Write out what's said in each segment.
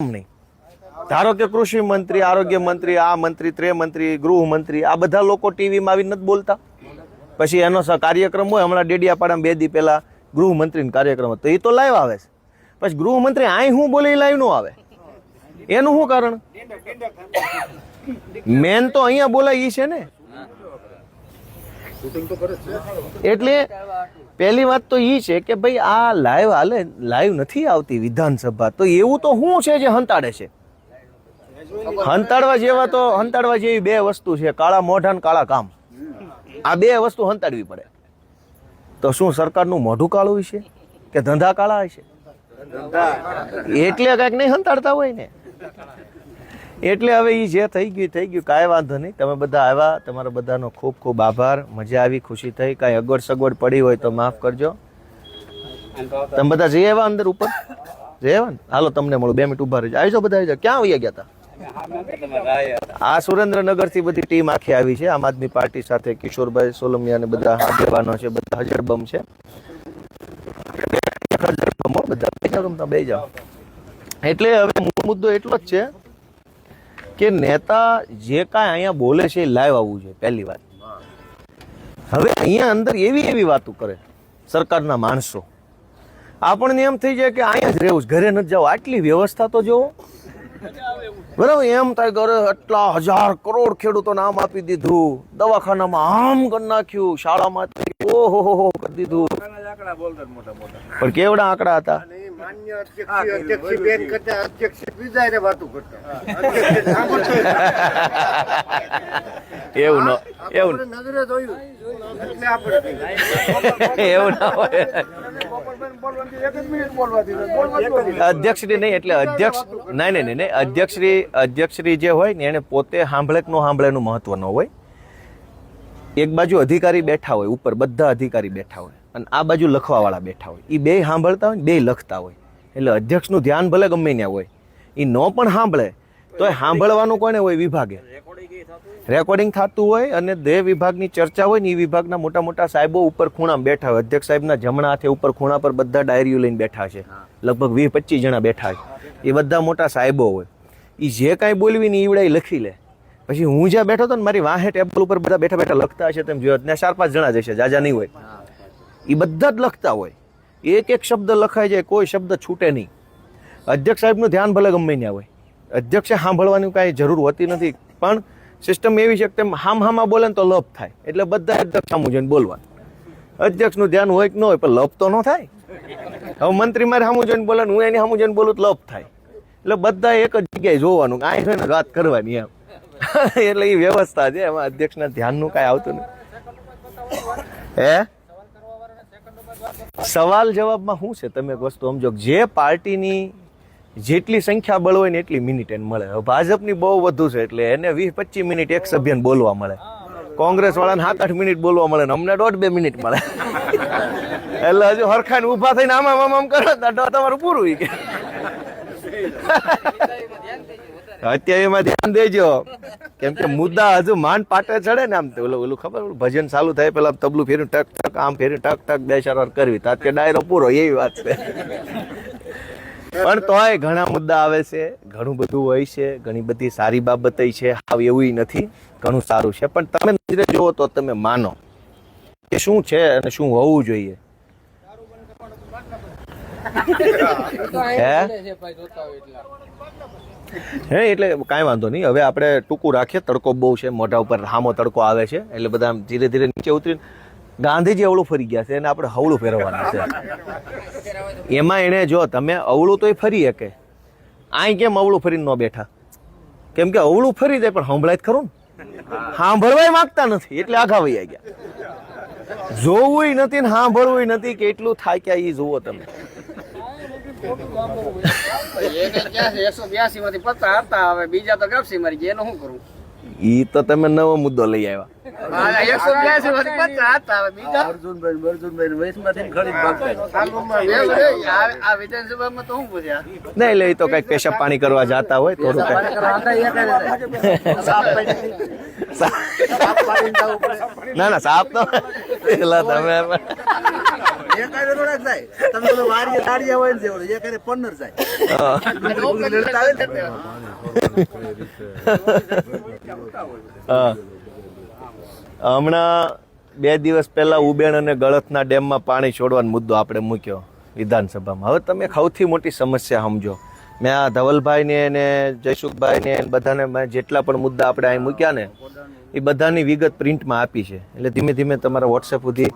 નહીં. ધારો કે કૃષિ મંત્રી, આરોગ્ય મંત્રી, આ મંત્રી, તે મંત્રી, ગૃહમંત્રી, આ બધા લોકો ટીવીમાં આવીને નથી બોલતા. પછી એનો કાર્યક્રમ હોય, હમણાં ડેડિયાપાડામાં 2 દી પહેલા ગૃહમંત્રીનો કાર્યક્રમ હતો, એ તો લાઈવ આવે છે. પછી ગૃહમંત્રી અહીં હું બોલે લાઈવ નો આવે, એનું શું કારણ? મેન તો અહીંયા બોલાય ઈ છે ને. એટલે પહેલી વાત તો ઈ છે કે ભાઈ આ લાઈવ હાલે, લાઈવ નથી આવતી વિધાનસભા, તો એવું તો શું છે જે હંતાડે છે? હંતાડવા જેવા તો હંતાડવા જેવી 2 વસ્તુ છે, કાળા મોઢા ને કાળા કામ. આ 2 વસ્તુ હંતાડવી પડે. તો શું સરકારનું મોઢું કાળું છે કે ધંધા કાળા છે? એટલે કઈક નહીં હંતાડતા હોય ને. એટલે હવે એ જે થઈ ગયું, કાંઈ વાંધો નહીં. તમે બધા આવ્યા, તમારા બધાનો ખૂબ ખૂબ આભાર. મજા આવી, ખુશી થઈ. કાંઈ અગવડ સગવડ પડી હોય તો માફ કરજો. તમે બધા જઈ આવ્યા અંદર ઉપર? જઈ આવ્યા ને? હાલો તમને મળો, 2 મિનિટ ઉભા રહેજો. આવી જાઓ બધા, આવી જાઓ. ક્યાં આવી ગયા હતા? આ સુરેન્દ્રનગર થી બધી ટીમ આખી આવી છે, આમ આદમી પાર્ટી સાથે. કિશોરભાઈ સોલમિયા ને બધા આગેવાનો છે, બધા હજરબમ છે. બધા બે જાઓ. એટલે હવે મુદ્દો એટલો જ છે કે નેતા જે કાંઈ અહીંયા બોલે છે એ લાઈવ આવવું જોઈએ, પહેલી વાત. હવે અહીંયા અંદર એવી વાતો કરે સરકારના માણસો, આપણને એમ થઈ જાય કે અહીંયા જ રહેવું, ઘરે નથી જવું. આટલી વ્યવસ્થા તો જોવો, બરાબર? એમ થાય ઘરે આટલા 1000 કરોડ ખેડૂતો નામ આપી દીધું, દવાખાનામાં આમ કરી નાખ્યું, શાળામાં ઓહો કરી દીધું. પણ કેવડા આંકડા હતા? એવું ના હોય. અધ્યક્ષશ્રી નહીં, એટલે અધ્યક્ષ નહીં, અધ્યક્ષશ્રી જે હોય ને એને પોતે સાંભળે કે ન સાંભળે એનું મહત્વ ન હોય. એક બાજુ અધિકારી બેઠા હોય, ઉપર બધા અધિકારી બેઠા હોય, અને આ બાજુ લખવા વાળા બેઠા હોય. એ 2 સાંભળતા હોય, 2 લખતા હોય. એટલે અધ્યક્ષનું ધ્યાન ભલે ગમે ત્યાં હોય, એ ન પણ સાંભળે તો સાંભળવાનું કોને હોય? વિભાગે. રેકોર્ડિંગ થતું હોય અને 2 વિભાગની ચર્ચા હોય ને, એ વિભાગના મોટા મોટા સાહેબો ઉપર ખૂણામાં બેઠા હોય. અધ્યક્ષ સાહેબના જમણા હાથે ઉપર ખૂણા પર બધા ડાયરીઓ લઈને બેઠા છે, લગભગ 20-25 જણા બેઠા છે. એ બધા મોટા સાહેબો હોય. એ જે કાંઈ બોલવી ને ઈવડા લખી લે. પછી હું જ્યાં બેઠો હતો ને, મારી વાહે ટેબલ ઉપર બધા બેઠા બેઠા લખતા હશે, તેમ જોયો. ત્યાં 4-5 જણા જશે, જાજા નહીં હોય. એ બધા જ લખતા હોય, એક શબ્દ લખાઈ જાય, કોઈ શબ્દ છૂટે નહીં. અધ્યક્ષ સાહેબનું ધ્યાન ભલે ગમે ત્યાં હોય, અધ્યક્ષે સાંભળવાની કાંઈ જરૂર હોતી નથી. પણ સિસ્ટમ એવી છે કે તેમ હામાં બોલે ને તો લપ થાય, એટલે બધા અધ્યક્ષ સામું જોઈને બોલવાનું. અધ્યક્ષનું ધ્યાન હોય કે ન હોય, પણ લપ તો ન થાય. હવે મંત્રી મારે સામું જોઈને બોલે, હું એની સામું જોઈને બોલું તો લપ થાય. એટલે બધા એક જ જગ્યાએ જોવાનું, આ છે ને વાત કરવાની એમ. એટલે એ વ્યવસ્થા છે, એમાં અધ્યક્ષના ધ્યાનનું કાંઈ આવતું નથી. સવાલ જવાબમાં શું છે? તમે એક વસ્તુ સમજો, જે પાર્ટીની જેટલી સંખ્યા બળ હોય ને એટલી મિનિટ એને મળે. ભાજપની બહુ વધુ છે, એટલે એને 20-25 મિનિટ એક સભ્યને બોલવા મળે. કોંગ્રેસ વાળાને 7-8 મિનિટ બોલવા મળે ને અમને 1.5-2 મિનિટ મળે. એટલે હજુ હરખાઈને ઊભા થઈને આમ કરો તો તમારું પૂરું. અત્યારે એમાં ધ્યાન દેજો, કેમ કે મુદ્દા હજુ માંડ પાટે ચડે ને. આમ ઓલું ખબર, ભજન ચાલુ થાય પેલા તબલું ફેર્યું ટક ટક, આમ ફેર્યું ટક ટક, 2 4 કરવી, તાત કે ડાયરો પૂરો, એવી વાત છે. પણ તોય ઘણા મુદ્દા આવે છે, ઘણું બધું હોય છે, ઘણી બધી સારી બાબત છે. હાવ એવું નથી, ઘણું સારું છે. પણ તમે નજરે જુઓ તો તમે માનો કે શું છે અને શું હોવું જોઈએ. હે એટલે કાંઈ વાંધો નહીં. હવે આપણે ટૂંકું રાખીએ, તડકો બહુ છે, મોઢા ઉપર હામો તડકો આવે છે, એટલે બધા ધીરે ધીરે નીચે ઉતરીને ગાંધીજી અવળું ફરી ગયા છે, એને આપણે હવળું ફેરવવાનું છે. એમાં એને જો તમે અવળું તો ફરી શકે, આઈ કેમ અવળું ફરીને ન બેઠા? કેમ કે અવળું ફરી જાય પણ સંભળાય જ ખરું ને. સાંભળવાય માંગતા નથી, એટલે આઘા વહી ગયા. જોવું નથી ને સાંભળવું નથી, કેટલું થાય ક્યાં એ જુઓ તમે. 182 માંથી 50 હતા, હવે બીજા તો ગપસી મારી ગયા, એનું શું કરું? ઈ તો તમે નવો મુદ્દો લઈ આવ્યા. 182 માંથી 50 હતા, હવે બીજા અર્જુનભાઈ વયસમાંથી ખરીદ ભાગતા. આ વિધાનસભામાં તો શું પૂછ્યા? નહીં, એટલે તો કઈક પેશાબ પાણી કરવા જતા હોય થોડું ના સાપ તો તમે એક આડે થોડાક જાય તમે ઓલો વારીએ તાળિયા હોય ને છે ઓલો એક આડે પન્નર જાય હા. હમણાં 2 દિવસ પહેલા ઉબેણ અને ગળથના ડેમમાં પાણી છોડવાનો મુદ્દો આપણે મૂક્યો વિધાનસભામાં. હવે તમે સૌથી મોટી સમસ્યા સમજો. મેં આ ધવલભાઈને ને જયસુખભાઈને બધાને મેં જેટલા પણ મુદ્દા આપણે અહીં મૂક્યા ને એ બધાની વિગત પ્રિન્ટમાં આપી છે. એટલે ધીમે ધીમે તમારા વોટ્સએપ સુધી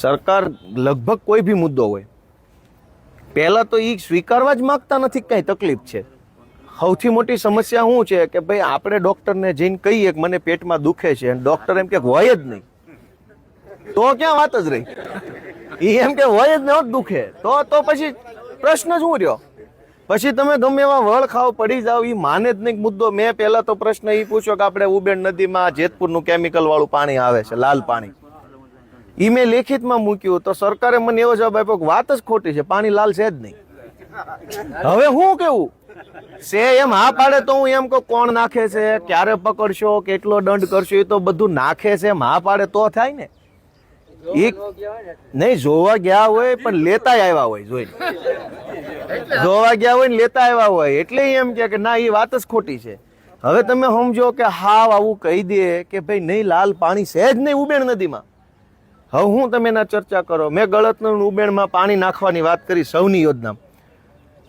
સરકાર લગભગ કોઈ બી મુદ્દો હોય પહેલા તો એ સ્વીકારવા જ માગતા નથી. કઈ તકલીફ છે. સૌથી મોટી સમસ્યા શું છે કે ભાઈ આપણે ડોક્ટરને જઈને કહીએ કે મને પેટમાં દુખે છે અને ડોક્ટર એમ કે હોય જ નહીં, તો ક્યાં વાત જ રહી. એ એમ કે હોય જ ન દુખે તો પછી પ્રશ્ન શું રહ્યો? પછી તમે ગમે એવા વળ ખાવ પડી જાવ, એ માને જ નહીં મુદ્દો. મેં પહેલા તો પ્રશ્ન એ પૂછ્યો કે આપણે ઉબેણ નદીમાં જેતપુરનું કેમિકલ વાળું પાણી આવે છે, લાલ પાણી, એ મેં લેખિતમાં મૂક્યું તો સરકારે મને એવો જવાબ આપ્યો કે વાત જ ખોટી છે, પાણી લાલ છે જ નહીં. હવે હું કેવું છે એમ હા પાડે તો હું એમ કહું કોણ નાખે છે, ક્યારે પકડશો, કેટલો દંડ કરશો, એ તો બધું નાખે છે એમ હા પાડે તો થાય ને. એક નહીં જોવા ગયા હોય પણ લેતા આવ્યા હોય, જોઈને જોવા ગયા હોય ને લેતા આવ્યા હોય એટલે એમ કે ના એ વાત જ ખોટી છે. હવે તમે સમજો કે હાવ આવું કહી દે કે ભાઈ નહીં લાલ પાણી છે જ નહીં ઉબેણ નદીમાં. હવે હું તમે ના ચર્ચા કરો. મેં ગળતનું ઉબેણમાં પાણી નાખવાની વાત કરી સૌની યોજના,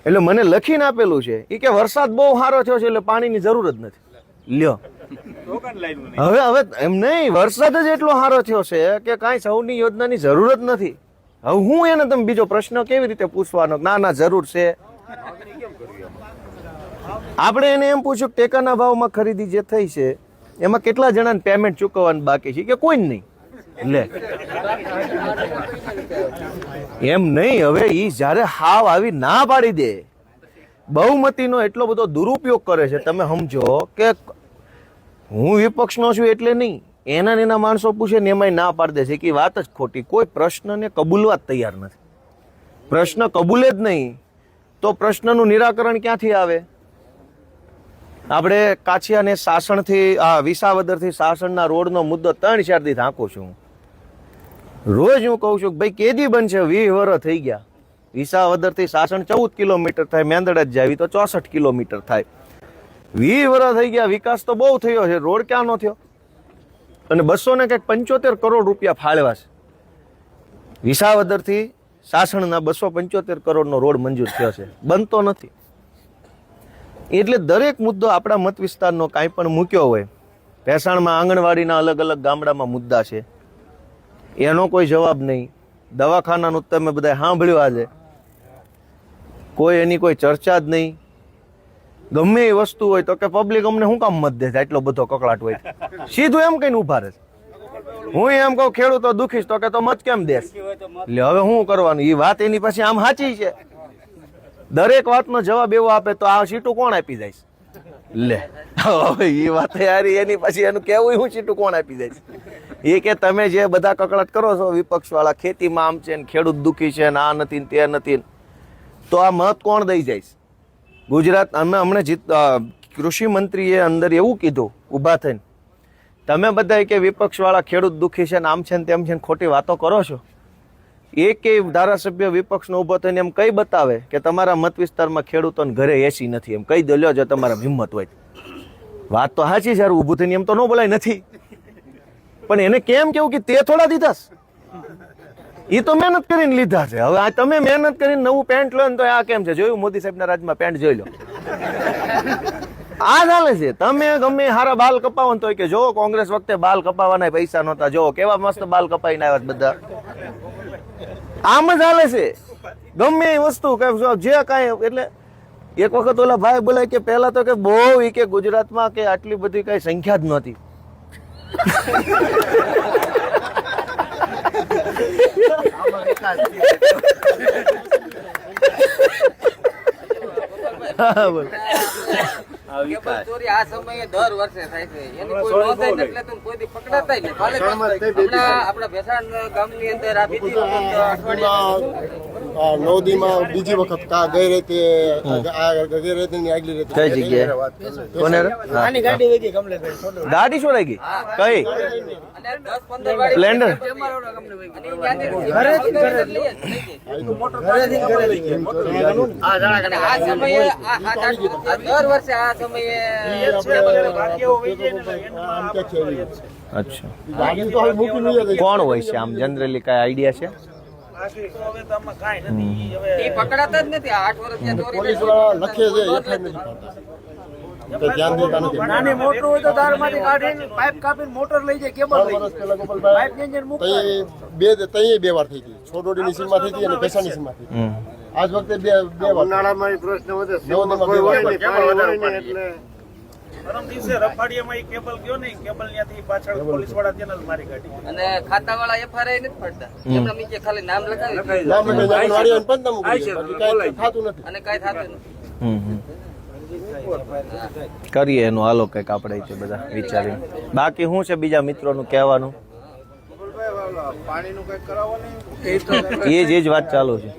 એટલે મને લખીને આપેલું છે એ કે વરસાદ બહુ સારો થયો છે એટલે પાણીની જરૂર જ નથી. લ્યો હવે એમ નહીં, વરસાદ જ એટલો સારો થયો છે કે કાંઈ સૌની યોજનાની જરૂર જ નથી. હવે હું એને તમે બીજો પ્રશ્ન કેવી રીતે પૂછવાનો? ના જરૂર છે. આપણે એને એમ પૂછ્યું કે ટેકાના ભાવમાં ખરીદી જે થઈ છે એમાં કેટલા જણાને પેમેન્ટ ચૂકવવાનું બાકી છે? કે કોઈ જ નહીં. લે એમ નહીં. હવે ઈ જ્યારે હાવ આવી ના પાડી દે, બહુમતીનો એટલો બધો દુરુપયોગ કરે છે. તમે સમજો કે હું વિપક્ષનો છું એટલે નહીં, એના માણસો પૂછે ને એમાંય ના પાડી દે છે કે વાત જ ખોટી. કોઈ પ્રશ્નને કબૂલવા જ તૈયાર નથી. પ્રશ્ન કબૂલે જ નહીં તો પ્રશ્નનું નિરાકરણ ક્યાંથી આવે? આપણે કાછિયાને સાસણથી વિસાવદરથી સાસણના રોડનો મુદ્દો 3-4 દી હાંકું છું. રોજ હું કહું છું કે ભાઈ કેદી બનશે? 20 વર્ષ થઈ ગયા. વિસાવદરથી સાસણ 14 કિલોમીટર થાય, મેંદડ જ જાવી તો 64 કિલોમીટર થાય. 20 વર્ષ થઈ ગયા, વિકાસ તો બહુ થયો છે, રોડ ક્યાં નો થયો? અને 275 કરોડ રૂપિયા ફાળવ્યા છે. વિસાવદરથી સાસણના 275 કરોડનો રોડ મંજૂર થયો છે, બનતો નથી. એટલે દરેક મુદ્દો આપણા મત વિસ્તારનો કાંઈ પણ મૂક્યો હોય, ભેસાણમાં આંગણવાડીના અલગ અલગ ગામડામાં મુદ્દા છે, એનો કોઈ જવાબ નહીં. દવાખાનાનું તમે બધા સાંભળ્યું આજે, કોઈ એની કોઈ ચર્ચા જ નહીં. ગમે એ વસ્તુ હોય તો કે પબ્લિક અમને શું કામ મત દે, એટલો બધો કકળાટ હોય. સીધું એમ કહીને ઉભા રહે. હું એમ કહું ખેડૂતો દુખીશ તો કે તો મત કેમ દેશ? એટલે હવે શું કરવાનું? એ વાત એની પાસે આમ સાચી છે. દરેક વાતનો જવાબ એવો આપે તો આ સીટું કોણ આપી જાય? લે હવે એ વાત યારી એની પછી એનું કેવું હું સીટું કોણ આપી જાય? એ કે તમે જે બધા કકળાટ કરો છો વિપક્ષ વાળા, ખેતીમાં આમ છે ને ખેડૂત દુખી છે ને આ નથી તે નથી, તો આ મત કોણ દઈ જાય? ગુજરાત અમે હમણાં કૃષિ મંત્રીએ અંદર એવું કીધું ઊભા થઈને, તમે બધા કે વિપક્ષ વાળા ખેડૂત દુખી છે ને આમ છે ને તેમ છે ને ખોટી વાતો કરો છો. એકેય ધારાસભ્ય વિપક્ષનો ઊભો થઈને એમ કઈ બતાવે કે તમારા મત વિસ્તારમાં ખેડૂતોને ઘરે એસી નથી, એમ કહી દો લ્યો જો તમારા હિંમત હોય. વાત તો સાચી છે, ઊભું થઈને એમ તો ન બોલાય નથી, પણ એને કેમ કેવું કે તે થોડા દીધા? એ તો મહેનત કરીને લીધા છે. હવે આ તમે મહેનત કરીને નવું પેન્ટ લો ને તો આ કેમ છે? જોયું મોદી સાહેબના રાજમાં પેન્ટ જોઈ લો, આ ચાલે છે. તમે ગમે હારા બાલ કપાવો ને તો કે જો કોંગ્રેસ વખતે બાલ કપાવવાના પૈસા નહોતા, જો કેવા મસ્ત બાલ કપાઈને આવ્યા બધા. આમ જ હાલે છે ગમે એ વસ્તુ જે કાંઈ. એટલે એક વખત ઓલા ભાઈ બોલાય કે પહેલા તો કે બહુ કે ગુજરાતમાં કે આટલી બધી કઈ સંખ્યા જ નહોતી. આ સમયે દર વર્ષે થાય છે, એની કોઈ નોંધાઈ નથી લેતું, કોઈ દી પકડાતાય નહીં. આપણા ભેસાણ ગામની અંદર આ બીજી વખત 9 દીમાં બીજી વખત ગઈ રીતે ગઈ રીતે ની આગલી રીતે કઈ જગ્યાએ કોને આની ગાડી વહી ગઈ કમલેશભાઈ ગાડી શું લાગી કઈ સ્પ્લેન્ડર અચ્છા ગાડી તો હવે મૂકી નહીં જાય. કોણ હોય છે આમ જનરલી કઈ આઈડિયા છે પકડાતા જ નથી 8 વર્ષ પોલીસ વાળા લખે છે એફઆઈઆર નથી કરતા. કંઈ ધ્યાન દેતા નથી. નાની મોટર હોય તો તારમાંથી કાઢીને પાઇપ કાપીને મોટર લઈ જાય કેબલ લઈ વર્ષ જાય પહેલા ગોપાલભાઈ પાઇપ એન્જિન મૂકતા બે વાર થઈ હતી. છોડોડીની સીમા થઈ હતી અને પેશાની સીમા થઈ હતી. આજ વખતે બે વાર ઉનાળામાં પ્રશ્ન વધે કોઈ હોય નહીં, પાણી હોય નહીં એટલે પરમ દિવસે રફાડિયામાં એક કેબલ ગયો ને કેબલ ત્યાંથી પાછળ પોલીસ વાળા ત્યાં જ મારી ગાડી અને ખાતાવાળા એફઆરઆઈ નથી ફરતા એમના નીચે ખાલી નામ લખાવી નામ લખીને આંગણવાડી અને પંચાયત મૂકી દે. બાકી કાંઈ થતું નથી. અને કઈ થતું નથી કરીએ એનું હાલો કંઈક આપણે તે બધા વિચારીને બાકી શું છે બીજા મિત્રોનું કહેવાનું પાણીનું કંઈક કરાવવાનું એ જ વાત ચાલુ છે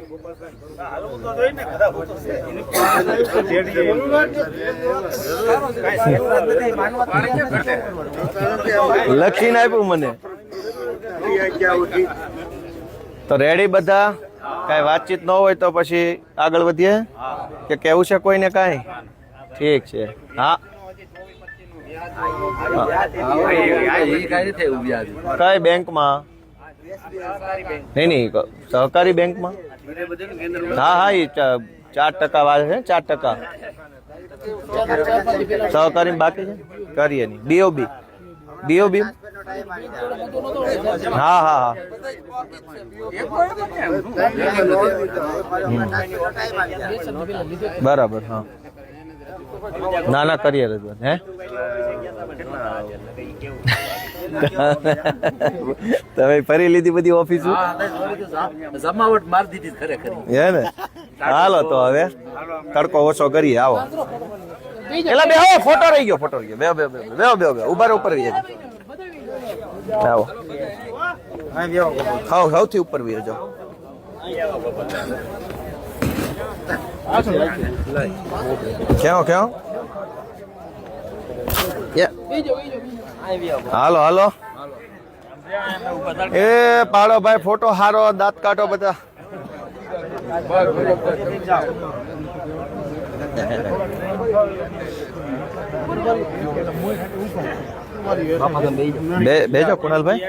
હાલવું તો જોઈએ ને ખરાબ હોતું છે લખીને આપ્યું મને તો રેડી બધા કાંઈ વાતચીત ન હોય તો પછી આગળ વધીએ કે કેવું છે કોઈને કાંઈ ઠીક છે હા કઈ બેંકમાં નહીં સહકારી બેંકમાં હા હા એ 4% વાળે છે 4% સહકારી બાકી છે કરીએ નહીં બીઓબી હા હા હા બરાબર હા ના ના કરીએ રજૂઆત હે તમે ફરી લીધી બધી ઓફિસો જમાવટ માર દીધી ખરેખર હે ને હાલો તો હવે તડકો ઓછો કરીએ આવો એલા બે ફોટો રહી ગયો બે ઉભા ઉપર રહી જાય આવો હા સૌથી ઉપર વી જાઓ ક્યાં હાલો એ પાડો ભાઈ ફોટો હારો દાંત કાઢો બધા બેજો કુણાલભાઈ